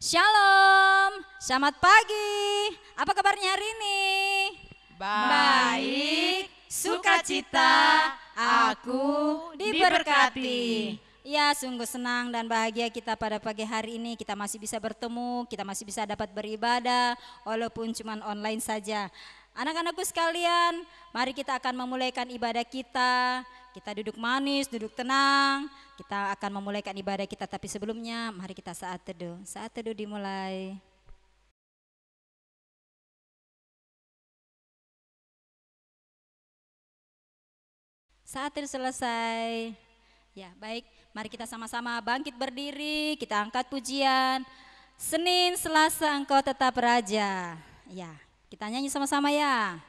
Shalom, selamat pagi. Apa kabarnya hari ini? Baik, sukacita, aku diberkati. Ya, sungguh senang dan bahagia kita pada pagi hari ini. Kita masih bisa bertemu, kita masih bisa dapat beribadah, walaupun cuma online saja. Anak-anakku sekalian, mari kita akan memulaikan ibadah kita. Kita duduk manis, duduk tenang. Kita akan memulaikan ibadah kita, tapi sebelumnya mari kita saat teduh. Saat teduh dimulai. Saat teduh selesai. Ya, baik. Mari kita sama-sama bangkit berdiri, kita angkat pujian. Senin, Selasa Engkau tetap Raja. Ya, kita nyanyi sama-sama ya.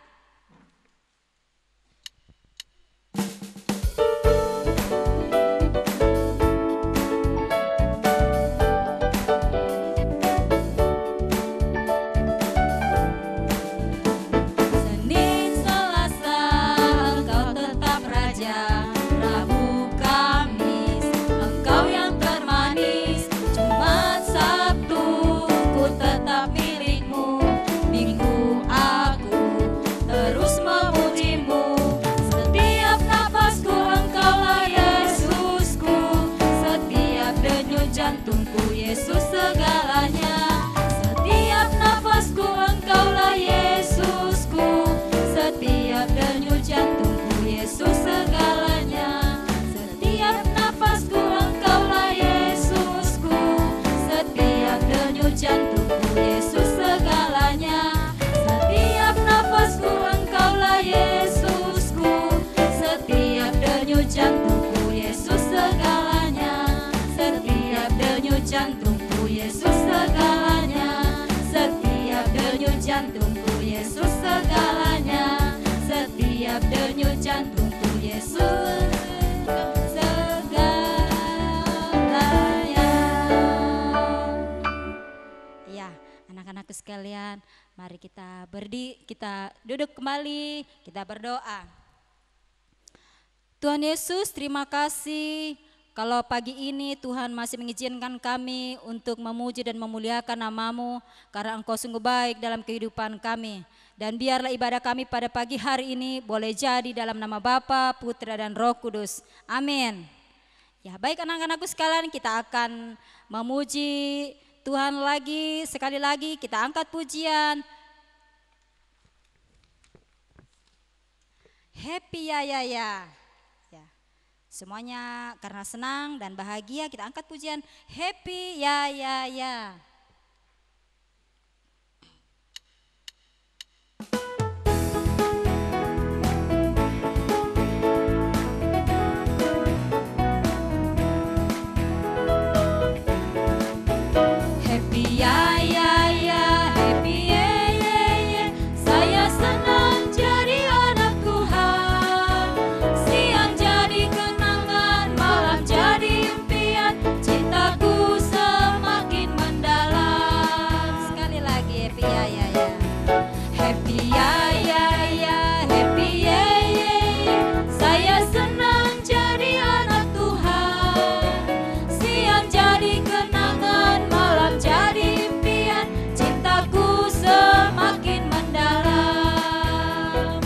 Jantungku Yesus segalanya, setiap denyut jantungku Yesus segalanya, setiap denyut jantungku Yesus segalanya. Ya, anak-anakku sekalian, mari kita berdiri, kita duduk kembali, kita berdoa. Tuhan Yesus, terima kasih kalau pagi ini Tuhan masih mengizinkan kami untuk memuji dan memuliakan nama-Mu karena Engkau sungguh baik dalam kehidupan kami. Dan biarlah ibadah kami pada pagi hari ini boleh jadi dalam nama Bapa, Putra dan Roh Kudus. Amin. Ya, baik anak-anakku sekalian, kita akan memuji Tuhan lagi, sekali lagi kita angkat pujian. Happy ya ya ya. Semuanya karena senang dan bahagia kita angkat pujian happy ya ya ya. Happy ya ya ya, happy ye ye ye, saya senang jadi anak Tuhan. Siang jadi kenangan, malam jadi impian, cintaku semakin mendalam. Sekali lagi happy ya ya ya. Happy ya ya ya, happy ye ye ye, saya senang jadi anak Tuhan. Siang jadi kenangan, malam jadi impian, cintaku semakin mendalam.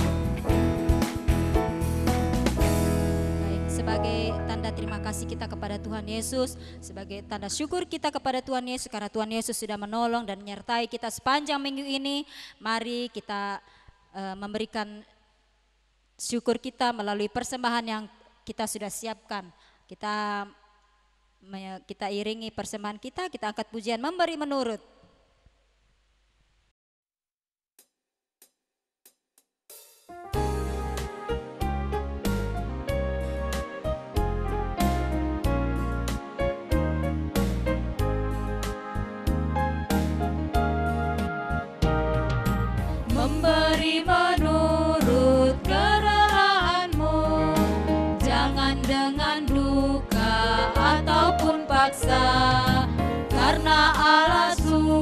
Baik, sebagai tanda terima kasih kita kepada Tuhan Yesus, sebagai tanda syukur kita kepada Tuhan Yesus karena Tuhan Yesus sudah menolong dan menyertai kita sepanjang minggu ini, mari kita memberikan syukur kita melalui persembahan yang kita sudah siapkan. Kita iringi persembahan kita angkat pujian memberi menurut. Memberi menurut kerelaanmu, jangan dengan duka ataupun paksa, karena Allah sudah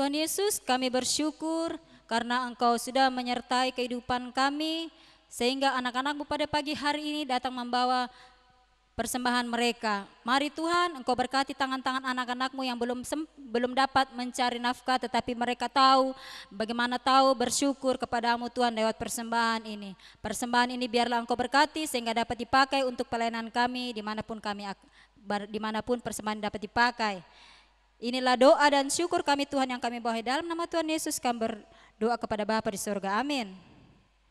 Tuhan Yesus, kami bersyukur karena Engkau sudah menyertai kehidupan kami, sehingga anak-anak-Mu pada pagi hari ini datang membawa persembahan mereka. Mari Tuhan, Engkau berkati tangan-tangan anak-anak-Mu yang belum dapat mencari nafkah, tetapi mereka tahu bagaimana bersyukur kepadamu Tuhan lewat persembahan ini. Persembahan ini biarlah Engkau berkati sehingga dapat dipakai untuk pelayanan kami dimanapun persembahan dapat dipakai. Inilah doa dan syukur kami Tuhan yang kami bawahi dalam nama Tuhan Yesus. Kami berdoa kepada Bapa di surga. Amin.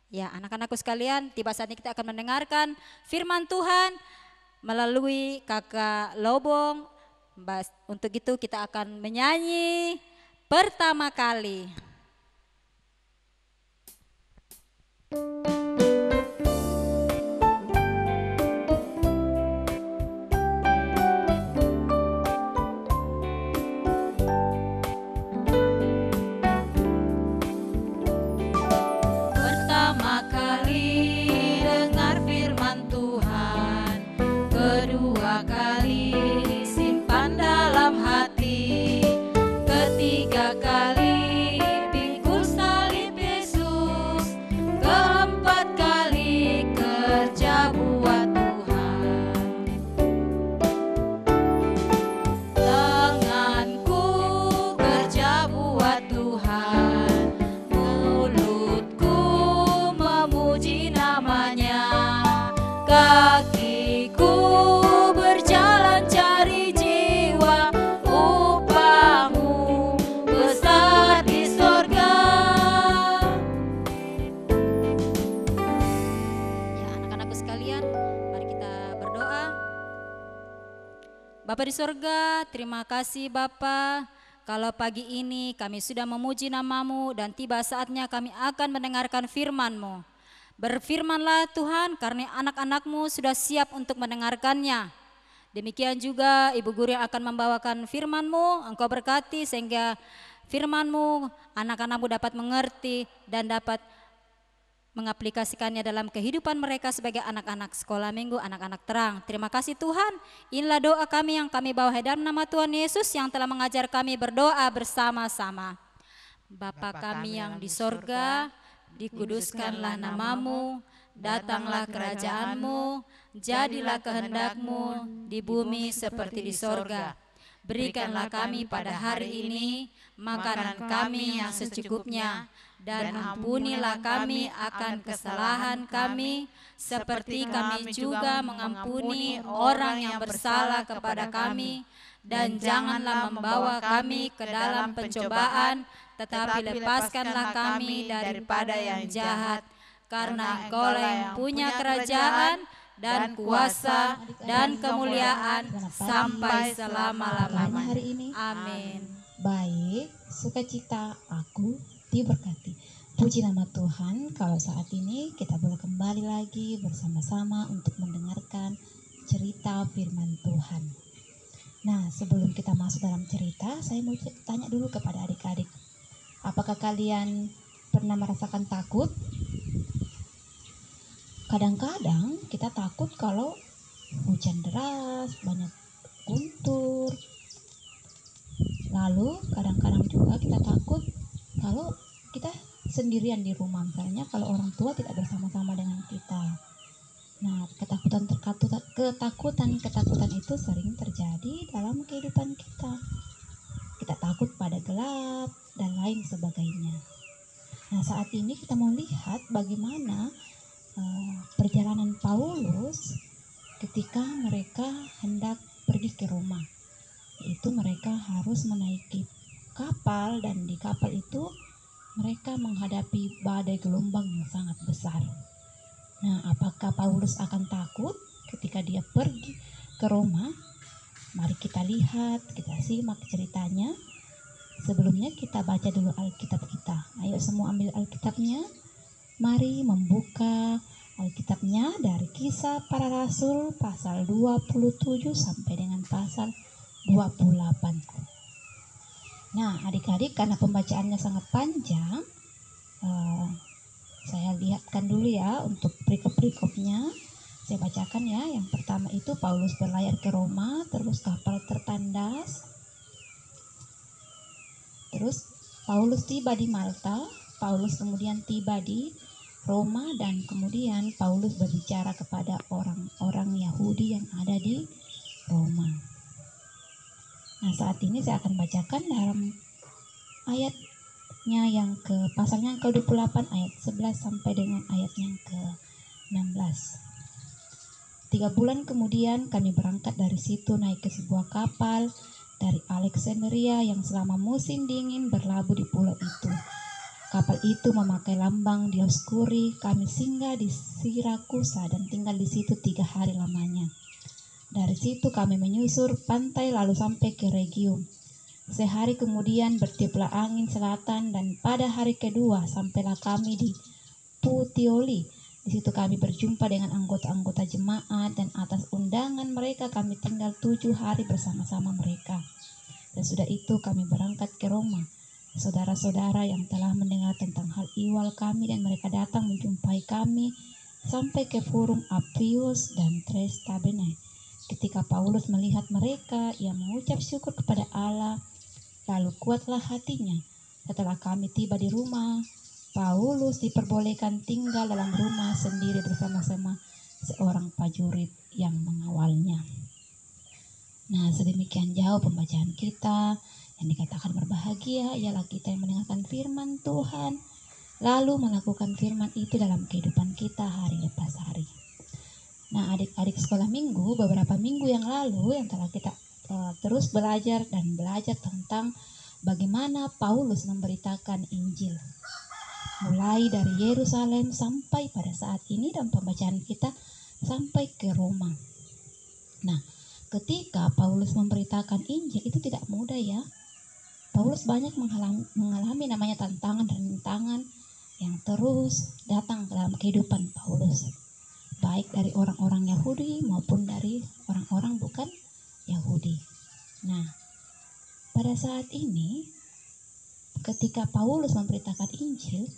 Ya, anak-anakku sekalian, tiba saatnya kita akan mendengarkan firman Tuhan melalui kakak Lobong. Untuk itu kita akan menyanyi pertama kali. Pertama kali dengar firman Tuhan, kedua kali simpan dalam hati, ketiga kali pikul salib Yesus, keempat kali kerja buat Tuhan. Tanganku kerja buat Tuhan, mulutku memuji namanya, kakiku berjalan cari jiwa, upahmu besar di sorga. Ya, anak-anakku sekalian, mari kita berdoa. Bapa di sorga, terima kasih Bapa, kalau pagi ini kami sudah memuji nama-Mu dan tiba saatnya kami akan mendengarkan firman-Mu. Berfirmanlah Tuhan, karena anak-anak-Mu sudah siap untuk mendengarkannya. Demikian juga Ibu Guru yang akan membawakan firman-Mu, Engkau berkati sehingga firman-Mu anak-anak-Mu dapat mengerti dan dapat mengaplikasikannya dalam kehidupan mereka sebagai anak-anak sekolah minggu, anak-anak terang. Terima kasih Tuhan, inilah doa kami yang kami bawa dalam nama Tuhan Yesus yang telah mengajar kami berdoa bersama-sama. Bapa kami yang di sorga, dikuduskanlah nama-Mu, datanglah kerajaan-Mu, jadilah kehendak-Mu di bumi seperti di sorga. Berikanlah kami pada hari ini makanan kami yang secukupnya, dan ampunilah kami akan kesalahan kami, seperti kami juga mengampuni orang yang bersalah kepada kami. Dan janganlah membawa kami ke dalam pencobaan, tetapi lepaskanlah kami daripada yang jahat. Karena Engkaulah yang punya kerajaan dan kuasa dan kemuliaan sampai selama-lamanya. Hari ini. Amin. Baik, sukacita aku diberkati. Puji nama Tuhan, kalau saat ini kita boleh kembali lagi bersama-sama untuk mendengarkan cerita firman Tuhan. Nah, sebelum kita masuk dalam cerita, saya mau tanya dulu kepada adik-adik. Apakah kalian pernah merasakan takut? Kadang-kadang kita takut kalau hujan deras, banyak guntur. Lalu kadang-kadang juga kita takut kalau kita sendirian di rumah, misalnya kalau orang tua tidak bersama-sama dengan kita. Nah, ketakutan itu sering terjadi dalam kehidupan kita. Kita takut pada gelap dan lain sebagainya. Nah, saat ini kita mau lihat bagaimana perjalanan Paulus ketika mereka hendak pergi ke Roma. Yaitu mereka harus menaiki kapal, dan di kapal itu mereka menghadapi badai gelombang yang sangat besar. Nah, apakah Paulus akan takut ketika dia pergi ke Roma? Mari kita lihat, kita simak ceritanya. Sebelumnya kita baca dulu Alkitab kita. Ayo semua ambil Alkitabnya. Mari membuka Alkitabnya dari Kisah Para Rasul pasal 27 sampai dengan pasal 28. Nah, adik-adik, karena pembacaannya sangat panjang, saya lihatkan dulu ya untuk perikop-perikopnya. Saya bacakan ya. Yang pertama itu Paulus berlayar ke Roma, terus kapal tertandas. Terus Paulus tiba di Malta, Paulus kemudian tiba di Roma, dan kemudian Paulus berbicara kepada orang-orang Yahudi yang ada di Roma. Nah, saat ini saya akan bacakan dalam ayatnya yang pasalnya yang ke-28 ayat 11 sampai dengan ayat yang ke-16. 3 bulan kemudian kami berangkat dari situ naik ke sebuah kapal dari Alexandria yang selama musim dingin berlabuh di pulau itu. Kapal itu memakai lambang Dioskuri. Kami singgah di Sirakusa dan tinggal di situ 3 hari lamanya. Dari situ kami menyusur pantai lalu sampai ke Regium. Sehari kemudian bertiuplah angin selatan dan pada hari kedua sampailah kami di Puteoli. Di situ kami berjumpa dengan anggota-anggota jemaat dan atas undangan mereka kami tinggal 7 hari bersama-sama mereka. Dan sudah itu kami berangkat ke Roma. Saudara-saudara yang telah mendengar tentang hal ihwal kami dan mereka datang menjumpai kami sampai ke Forum Appius dan Tres Tabernae. Ketika Paulus melihat mereka, ia mengucap syukur kepada Allah, lalu kuatlah hatinya. Setelah kami tiba di rumah, Paulus diperbolehkan tinggal dalam rumah sendiri bersama-sama seorang prajurit yang mengawalnya. Nah, sedemikian jauh pembacaan kita. Yang dikatakan berbahagia ialah kita yang mendengarkan firman Tuhan, lalu melakukan firman itu dalam kehidupan kita hari lepas hari. Nah, adik-adik sekolah minggu, beberapa minggu yang lalu yang telah kita terus belajar tentang bagaimana Paulus memberitakan Injil. Mulai dari Yerusalem sampai pada saat ini dan pembacaan kita sampai ke Roma. Nah, ketika Paulus memberitakan Injil itu tidak mudah ya. Paulus banyak mengalami namanya tantangan dan rintangan yang terus datang dalam kehidupan Paulus. Baik dari orang-orang Yahudi maupun dari orang-orang bukan Yahudi. Nah, pada saat ini ketika Paulus memberitakan Injil,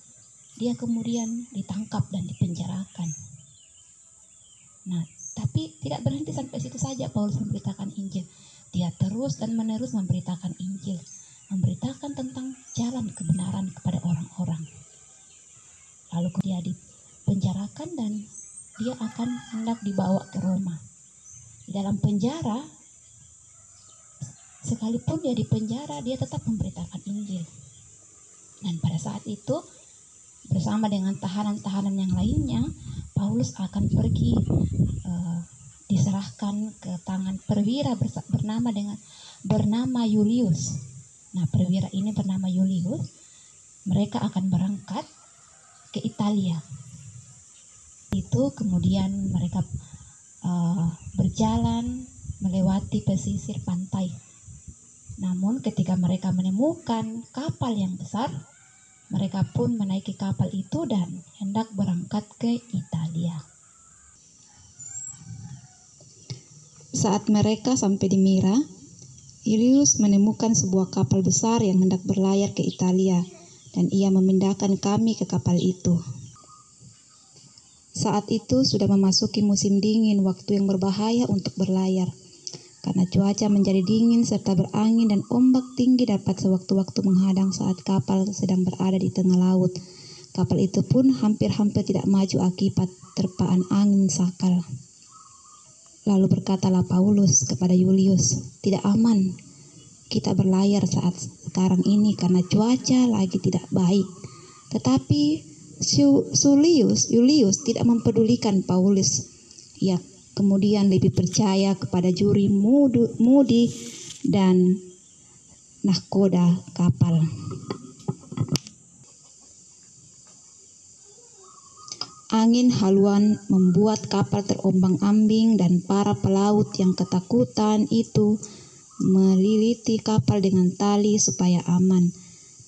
dia kemudian ditangkap dan dipenjarakan. Nah, tapi tidak berhenti sampai situ saja Paulus memberitakan Injil. Dia terus dan menerus memberitakan Injil, memberitakan tentang jalan kebenaran kepada orang-orang. Lalu dia dipenjarakan dan dia akan hendak dibawa ke Roma. Di dalam penjara, sekalipun dia di penjara, dia tetap memberitakan Injil. Dan pada saat itu, bersama dengan tahanan-tahanan yang lainnya, Paulus akan pergi diserahkan ke tangan perwira bernama Julius. Nah, perwira ini bernama Julius. Mereka akan berangkat ke Italia. Itu kemudian mereka berjalan melewati pesisir pantai. Namun ketika mereka menemukan kapal yang besar, mereka pun menaiki kapal itu dan hendak berangkat ke Italia. Saat mereka sampai di Mira, Julius menemukan sebuah kapal besar yang hendak berlayar ke Italia, dan ia memindahkan kami ke kapal itu. Saat itu sudah memasuki musim dingin, waktu yang berbahaya untuk berlayar. Karena cuaca menjadi dingin serta berangin dan ombak tinggi dapat sewaktu-waktu menghadang saat kapal sedang berada di tengah laut. Kapal itu pun hampir-hampir tidak maju akibat terpaan angin sakal. Lalu berkatalah Paulus kepada Julius, "Tidak aman kita berlayar saat sekarang ini karena cuaca lagi tidak baik." Tetapi Julius tidak mempedulikan Paulus. Ia kemudian lebih percaya kepada juri mudi dan nahkoda kapal. Angin haluan membuat kapal terombang-ambing dan para pelaut yang ketakutan itu meliliti kapal dengan tali supaya aman.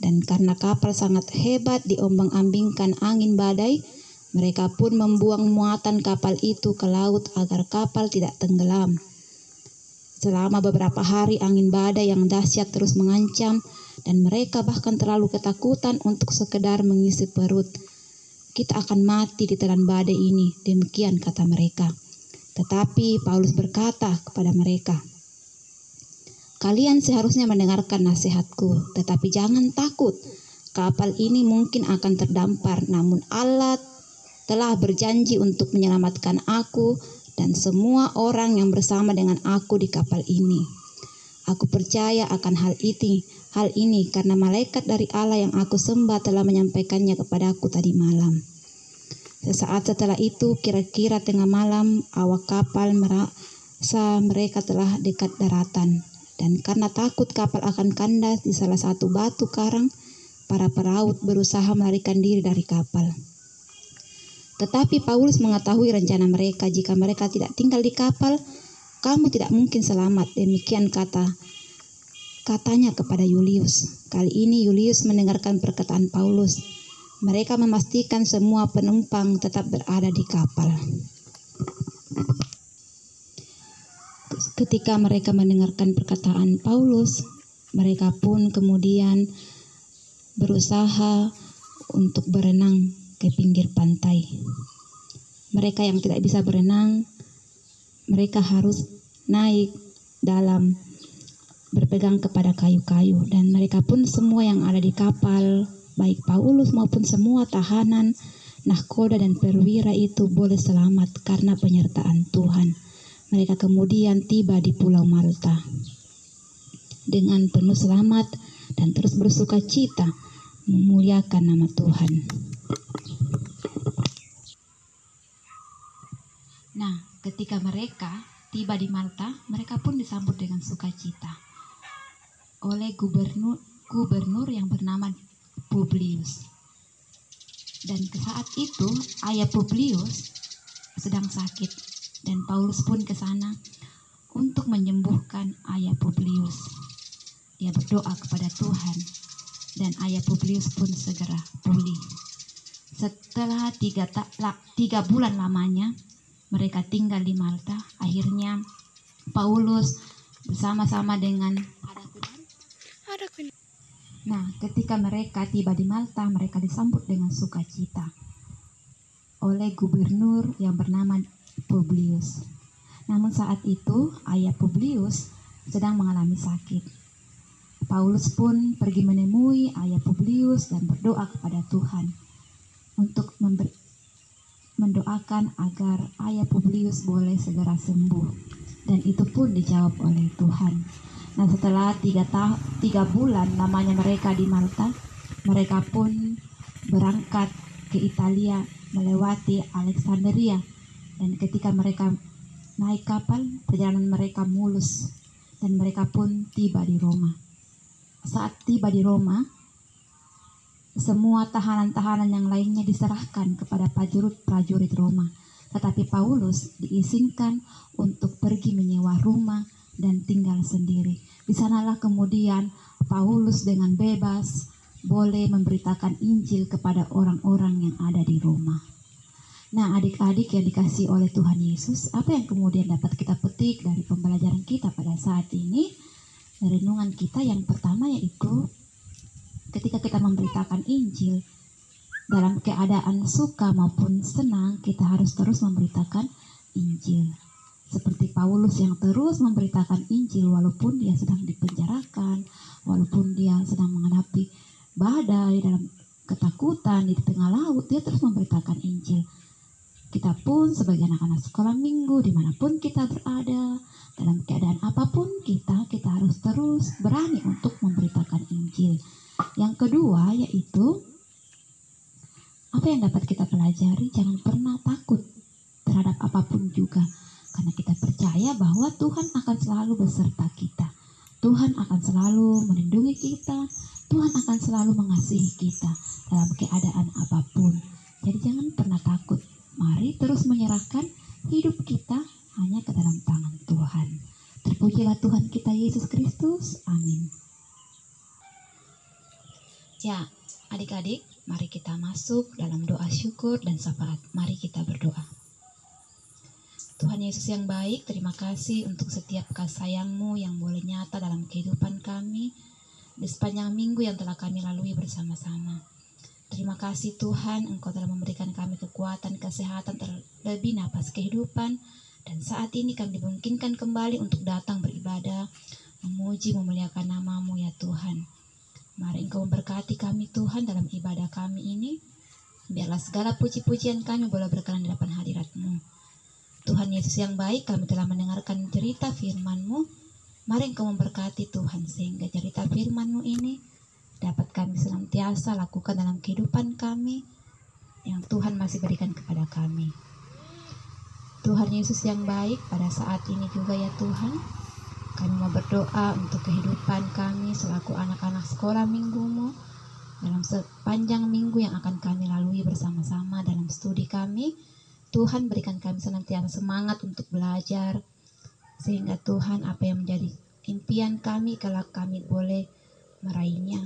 Dan karena kapal sangat hebat diombang-ambingkan angin badai, mereka pun membuang muatan kapal itu ke laut agar kapal tidak tenggelam. Selama beberapa hari angin badai yang dahsyat terus mengancam dan mereka bahkan terlalu ketakutan untuk sekedar mengisi perut. "Kita akan mati di telan badai ini," demikian kata mereka. Tetapi Paulus berkata kepada mereka, Kalian seharusnya mendengarkan nasihatku, tetapi jangan takut. Kapal ini mungkin akan terdampar, namun Allah telah berjanji untuk menyelamatkan aku dan semua orang yang bersama dengan aku di kapal ini. Aku percaya akan hal ini karena malaikat dari Allah yang aku sembah telah menyampaikannya kepadaku tadi malam. Sesaat setelah itu, kira-kira tengah malam, awak kapal merasa mereka telah dekat daratan. Dan karena takut kapal akan kandas di salah satu batu karang, para peraut berusaha melarikan diri dari kapal. Tetapi Paulus mengetahui rencana mereka. Jika mereka tidak tinggal di kapal, kamu tidak mungkin selamat. Demikian katanya kepada Yulius. Kali ini Yulius mendengarkan perkataan Paulus. Mereka memastikan semua penumpang tetap berada di kapal. Ketika mereka mendengarkan perkataan Paulus, mereka pun kemudian berusaha untuk berenang ke pinggir pantai. Mereka yang tidak bisa berenang, mereka harus naik dalam berpegang kepada kayu-kayu, dan mereka pun semua yang ada di kapal, baik Paulus maupun semua tahanan, nahkoda dan perwira itu boleh selamat karena penyertaan Tuhan. Mereka kemudian tiba di Pulau Malta dengan penuh selamat dan terus bersuka cita memuliakan nama Tuhan. Nah, ketika mereka tiba di Malta, mereka pun disambut dengan sukacita oleh gubernur yang bernama Publius. Dan saat itu ayah Publius sedang sakit. Dan Paulus pun ke sana untuk menyembuhkan ayah Publius. Dia berdoa kepada Tuhan dan ayah Publius pun segera pulih. Setelah 3 bulan lamanya mereka tinggal di Malta, akhirnya Paulus bersama-sama dengan ketika mereka tiba di Malta, mereka disambut dengan sukacita oleh gubernur yang bernama Publius. Namun saat itu ayah Publius sedang mengalami sakit. Paulus pun pergi menemui ayah Publius dan berdoa kepada Tuhan untuk mendoakan agar ayah Publius boleh segera sembuh, dan itu pun dijawab oleh Tuhan. Nah, setelah 3 bulan lamanya mereka di Malta, mereka pun berangkat ke Italia melewati Alexandria. Dan ketika mereka naik kapal, perjalanan mereka mulus dan mereka pun tiba di Roma. Saat tiba di Roma, semua tahanan-tahanan yang lainnya diserahkan kepada prajurit Roma. Tetapi Paulus diizinkan untuk pergi menyewa rumah dan tinggal sendiri. Di sanalah kemudian Paulus dengan bebas boleh memberitakan Injil kepada orang-orang yang ada di Roma. Nah, adik-adik yang dikasihi oleh Tuhan Yesus, apa yang kemudian dapat kita petik dari pembelajaran kita pada saat ini? Renungan kita yang pertama yaitu ketika kita memberitakan Injil, dalam keadaan suka maupun senang, kita harus terus memberitakan Injil. Seperti Paulus yang terus memberitakan Injil walaupun dia sedang dipenjarakan, walaupun dia sedang menghadapi badai, dalam ketakutan di tengah laut, dia terus memberitakan Injil. Kita pun sebagai anak-anak sekolah minggu, dimanapun kita berada, dalam keadaan apapun kita harus terus berani untuk memberitakan Injil. Yang kedua yaitu, apa yang dapat kita pelajari? Jangan pernah takut terhadap apapun juga, karena kita percaya bahwa Tuhan akan selalu beserta kita. Tuhan akan selalu melindungi kita, Tuhan akan selalu mengasihi kita dalam keadaan apapun. Jadi jangan pernah takut. Mari terus menyerahkan hidup kita hanya ke dalam tangan Tuhan. Terpujilah Tuhan kita Yesus Kristus. Amin. Ya, adik-adik, mari kita masuk dalam doa syukur dan syafaat. Mari kita berdoa. Tuhan Yesus yang baik, terima kasih untuk setiap kasih sayang-Mu yang boleh nyata dalam kehidupan kami di sepanjang minggu yang telah kami lalui bersama-sama. Terima kasih Tuhan, Engkau telah memberikan kami kekuatan, kesehatan, terlebih napas kehidupan. Dan saat ini kami dimungkinkan kembali untuk datang beribadah. memuji, memuliakan nama-Mu ya Tuhan. Mari Engkau memberkati kami Tuhan dalam ibadah kami ini. Biarlah segala puji-pujian kami boleh berkenan di hadapan hadirat-Mu. Tuhan Yesus yang baik, kami telah mendengarkan cerita firman-Mu. Mari Engkau memberkati Tuhan, sehingga cerita firman-Mu ini dapat kami senantiasa lakukan dalam kehidupan kami yang Tuhan masih berikan kepada kami. Tuhan Yesus yang baik, pada saat ini juga ya Tuhan, kami mau berdoa untuk kehidupan kami selaku anak-anak sekolah minggu-Mu dalam sepanjang minggu yang akan kami lalui bersama-sama dalam studi kami. Tuhan berikan kami senantiasa semangat untuk belajar, sehingga Tuhan apa yang menjadi impian kami kelak kami boleh meraihnya.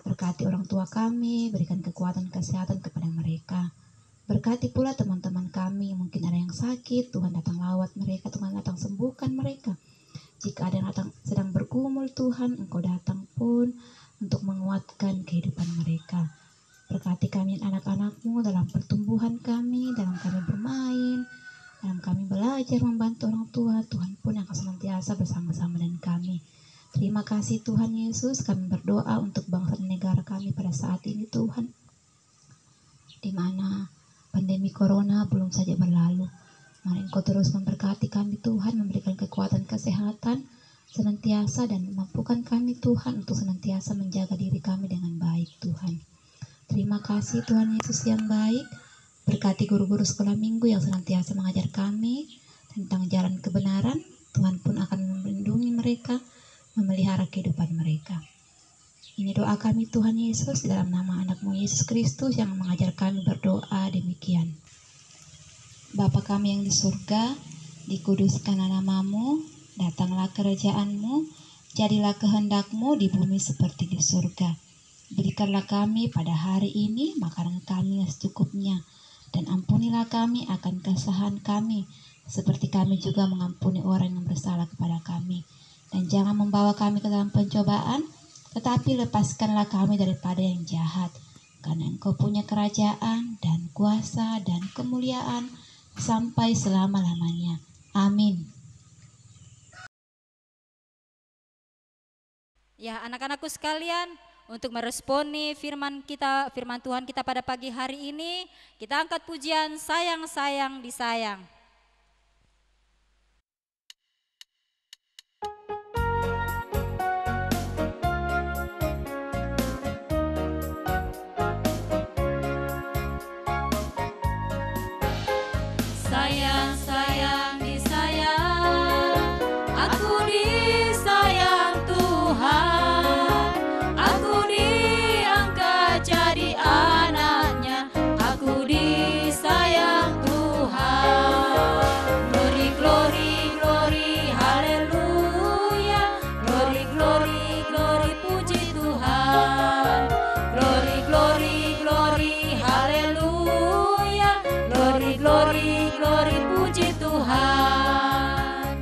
Berkati orang tua kami, berikan kekuatan kesehatan kepada mereka. Berkati pula teman-teman kami, mungkin ada yang sakit, Tuhan datang lawat mereka, Tuhan datang sembuhkan mereka. Jika ada yang sedang bergumul Tuhan, Engkau datang pun untuk menguatkan kehidupan mereka. Berkati kami anak-anak-Mu dalam pertumbuhan kami, dalam kami bermain, dalam kami belajar membantu orang tua. Tuhan pun yang akan senantiasa bersama-sama dengan kami. Terima kasih Tuhan Yesus, kami berdoa untuk bangsa dan negara kami pada saat ini Tuhan, di mana pandemi corona belum saja berlalu. Mari Engkau terus memberkati kami Tuhan, memberikan kekuatan kesehatan senantiasa dan mampukan kami Tuhan untuk senantiasa menjaga diri kami dengan baik Tuhan. Terima kasih Tuhan Yesus yang baik. Berkati guru-guru sekolah minggu yang senantiasa mengajar kami tentang jalan kebenaran. Tuhan pun akan melindungi mereka, memelihara kehidupan mereka. Ini doa kami Tuhan Yesus, dalam nama anak-Mu Yesus Kristus yang mengajar kami berdoa demikian. Bapa kami yang di surga, dikuduskanlah nama-Mu, datanglah kerajaan-Mu, jadilah kehendak-Mu di bumi seperti di surga. Berikanlah kami pada hari ini makanan kami yang secukupnya, dan ampunilah kami akan kesalahan kami, seperti kami juga mengampuni orang yang bersalah kepada kami. Dan jangan membawa kami ke dalam pencobaan, tetapi lepaskanlah kami daripada yang jahat. Karena Engkau punya kerajaan dan kuasa dan kemuliaan sampai selama-lamanya. Amin. Ya, anak-anakku sekalian, untuk meresponi firman Tuhan kita pada pagi hari ini, kita angkat pujian Sayang Sayang Disayang. Sayang, sayang, disayang, aku disayang Tuhan, aku diangkat jadi anaknya, aku disayang Tuhan. Glory, glory, glory, haleluya, glory, glory, glory, puji Tuhan. Glory, glory, glory, haleluya, glory, glory, glory, puji Tuhan.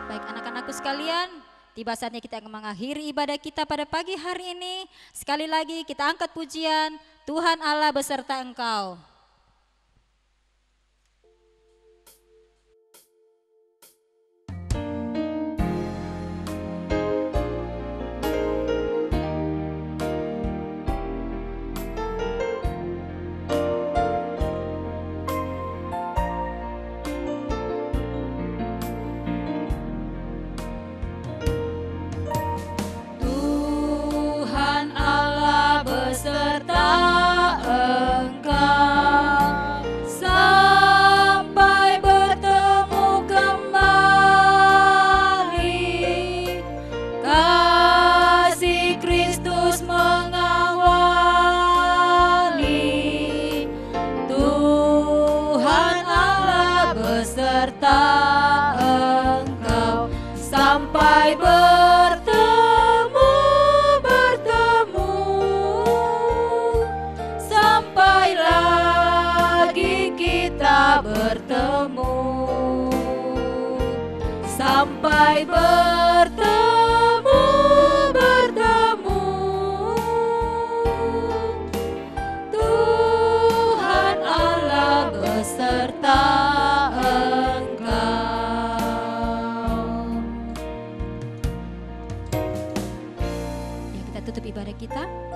Baik anak-anakku sekalian, tiba saatnya kita akan mengakhiri ibadah kita pada pagi hari ini. Sekali lagi kita angkat pujian, Tuhan Allah beserta engkau. Tuhan Allah beserta engkau. berdoa.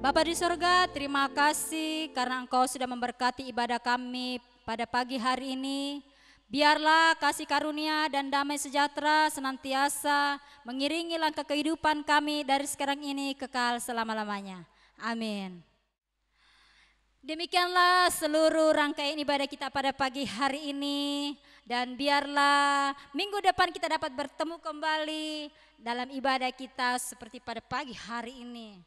Bapa di sorga, terima kasih karena Engkau sudah memberkati ibadah kami pada pagi hari ini. Biarlah kasih karunia dan damai sejahtera senantiasa mengiringi langkah kehidupan kami dari sekarang ini kekal selama-lamanya. Amin. Demikianlah seluruh rangkaian ibadah kita pada pagi hari ini. Dan biarlah minggu depan kita dapat bertemu kembali dalam ibadah kita seperti pada pagi hari ini.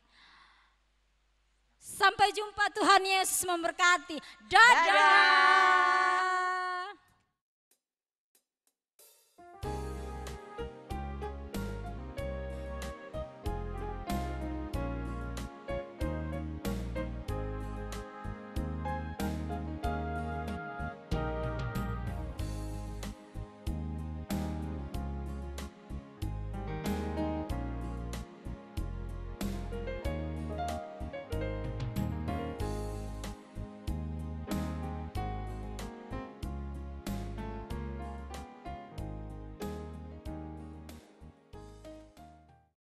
Sampai jumpa, Tuhan Yesus memberkati. Dadah.